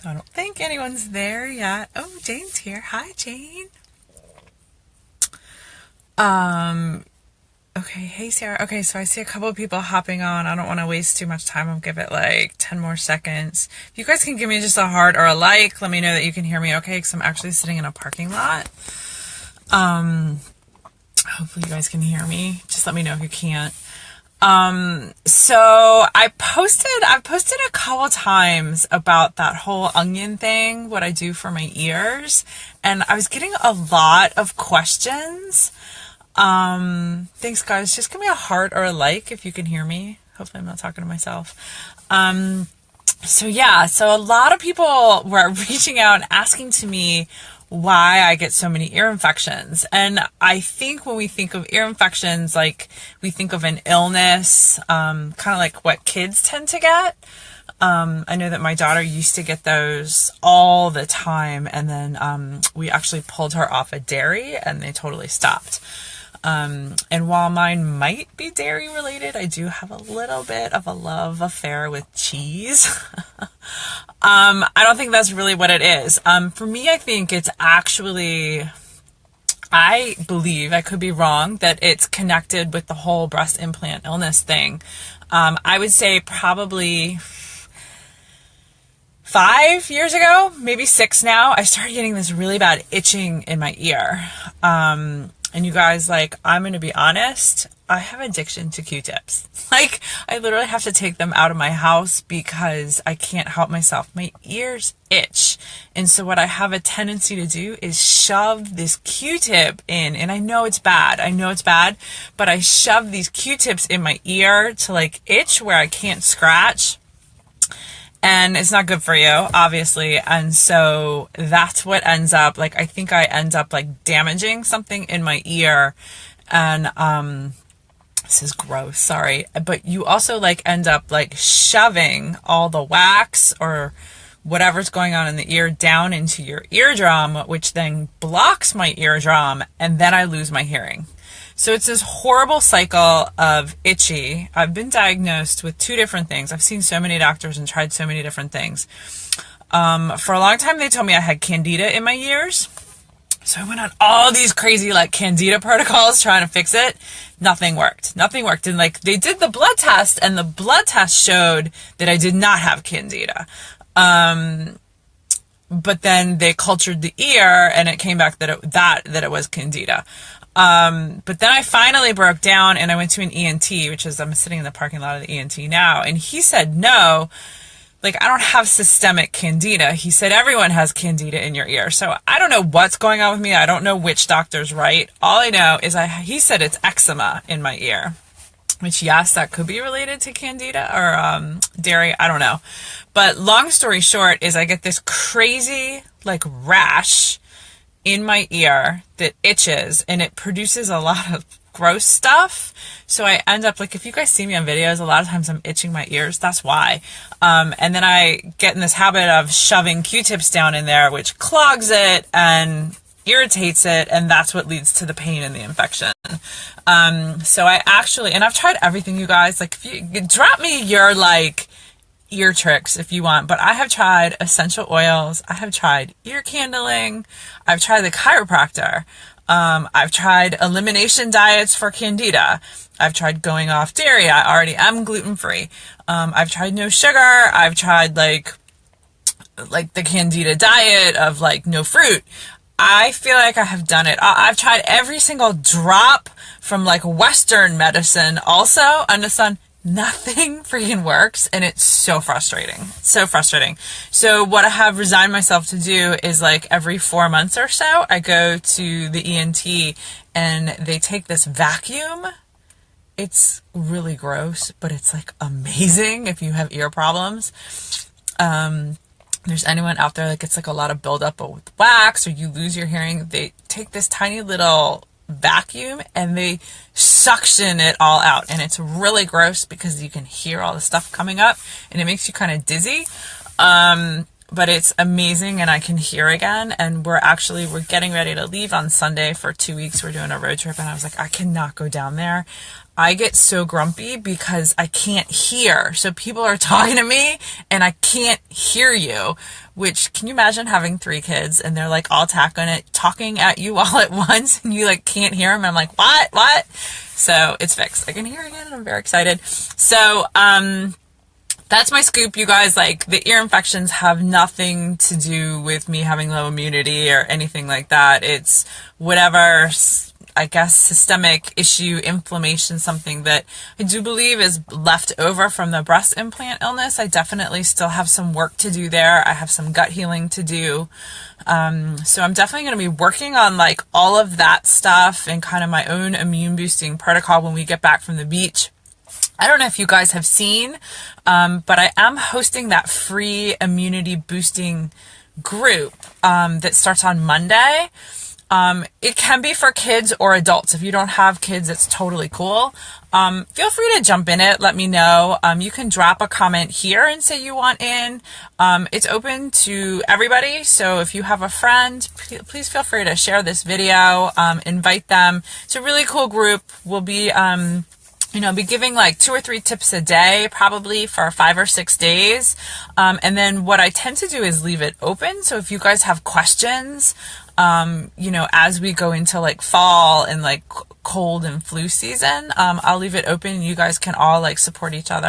So I don't think anyone's there yet. Oh, Jane's here. Hi, Jane. Okay, hey Sarah. Okay, so I see a couple of people hopping on. I don't want to waste too much time. I'll give it like 10 more seconds. If you guys can give me just a heart or a like, let me know that you can hear me okay, because I'm actually sitting in a parking lot. Hopefully you guys can hear me. Just let me know if you can't. So I've posted a couple times about that whole onion thing, what I do for my ears, and I was getting a lot of questions. Thanks guys. Just give me a heart or a like if you can hear me. Hopefully I'm not talking to myself. So a lot of people were reaching out and asking to me why I get so many ear infections. And I think when we think of ear infections, like we think of an illness, kind of like what kids tend to get. I know that my daughter used to get those all the time, and then we actually pulled her off of dairy and they totally stopped. And while mine might be dairy related, I do have a little bit of a love affair with cheese. I don't think that's really what it is. For me, I think it's actually, I believe, I could be wrong, that it's connected with the whole breast implant illness thing. I would say probably 5 years ago, maybe 6 now, I started getting this really bad itching in my ear. And you guys, like, I'm going to be honest, I have addiction to Q-tips. Like, I literally have to take them out of my house because I can't help myself. My ears itch. And so what I have a tendency to do is shove this Q-tip in. And I know it's bad. But I shove these Q-tips in my ear to, like, itch where I can't scratch. And it's not good for you, obviously. And so that's what ends up, like, I think I end up, like, damaging something in my ear. And, this is gross, sorry. But you also, like, end up, like, shoving all the wax or whatever's going on in the ear down into your eardrum, which then blocks my eardrum, and then I lose my hearing. So it's this horrible cycle of itchy. I've been diagnosed with 2 different things. I've seen so many doctors and tried so many different things. For a long time, they told me I had candida in my ears. So I went on all these crazy, like, candida protocols trying to fix it. Nothing worked. And, like, they did the blood test, and the blood test showed that I did not have candida. But then they cultured the ear, and it came back that it was candida. But then I finally broke down and I went to an ENT, which is, I'm sitting in the parking lot of the ENT now. And he said, no, like, I don't have systemic candida. He said, everyone has candida in your ear. So I don't know what's going on with me. I don't know which doctor's right. All I know is he said it's eczema in my ear, which, yes, that could be related to candida or, dairy. I don't know. But long story short is I get this crazy, like, rash in my ear that itches, and it produces a lot of gross stuff. So I end up, like, if you guys see me on videos, a lot of times I'm itching my ears. That's why. And then I get in this habit of shoving Q-tips down in there, which clogs it and irritates it, and that's what leads to the pain and the infection. So I actually, and I've tried everything, you guys. Like, if you drop me your, like, ear tricks if you want, but I have tried essential oils, I have tried ear candling, I've tried the chiropractor, I've tried elimination diets for candida, I've tried going off dairy, I already am gluten-free, I've tried no sugar, I've tried like the candida diet of, like, no fruit. I feel like I have done it. I've tried every single drop from, like, Western medicine also under the sun. Nothing freaking works, and it's so frustrating. So what I have resigned myself to do is, like, every 4 months or so, I go to the ENT and they take this vacuum. It's really gross, but it's, like, amazing if you have ear problems. There's anyone out there that gets, like, a lot of buildup with wax or you lose your hearing, they take this tiny little vacuum and they suction it all out, and it's really gross because you can hear all the stuff coming up and it makes you kind of dizzy. but it's amazing, and I can hear again. And we're getting ready to leave on Sunday for 2 weeks. We're doing a road trip, and I was like, I cannot go down there. I get so grumpy because I can't hear. So people are talking to me and I can't hear you, which, can you imagine having 3 kids and they're like all talking at you all at once, and you like can't hear them? And I'm like, what? So it's fixed. I can hear again, and I'm very excited. So, that's my scoop, you guys. Like, the ear infections have nothing to do with me having low immunity or anything like that. It's whatever, I guess, systemic issue, inflammation, something that I do believe is left over from the breast implant illness. I definitely still have some work to do there. I have some gut healing to do. So I'm definitely going to be working on like all of that stuff and kind of my own immune boosting protocol when we get back from the beach. I don't know if you guys have seen, but I am hosting that free immunity boosting group that starts on Monday. It can be for kids or adults. If you don't have kids, it's totally cool. Feel free to jump in it. Let me know. You can drop a comment here and say you want in. It's open to everybody. So if you have a friend, please feel free to share this video, invite them. It's a really cool group. We'll be, be giving like 2 or 3 tips a day, probably for 5 or 6 days. And then what I tend to do is leave it open. So if you guys have questions, as we go into like fall and like cold and flu season, I'll leave it open. You guys can all like support each other.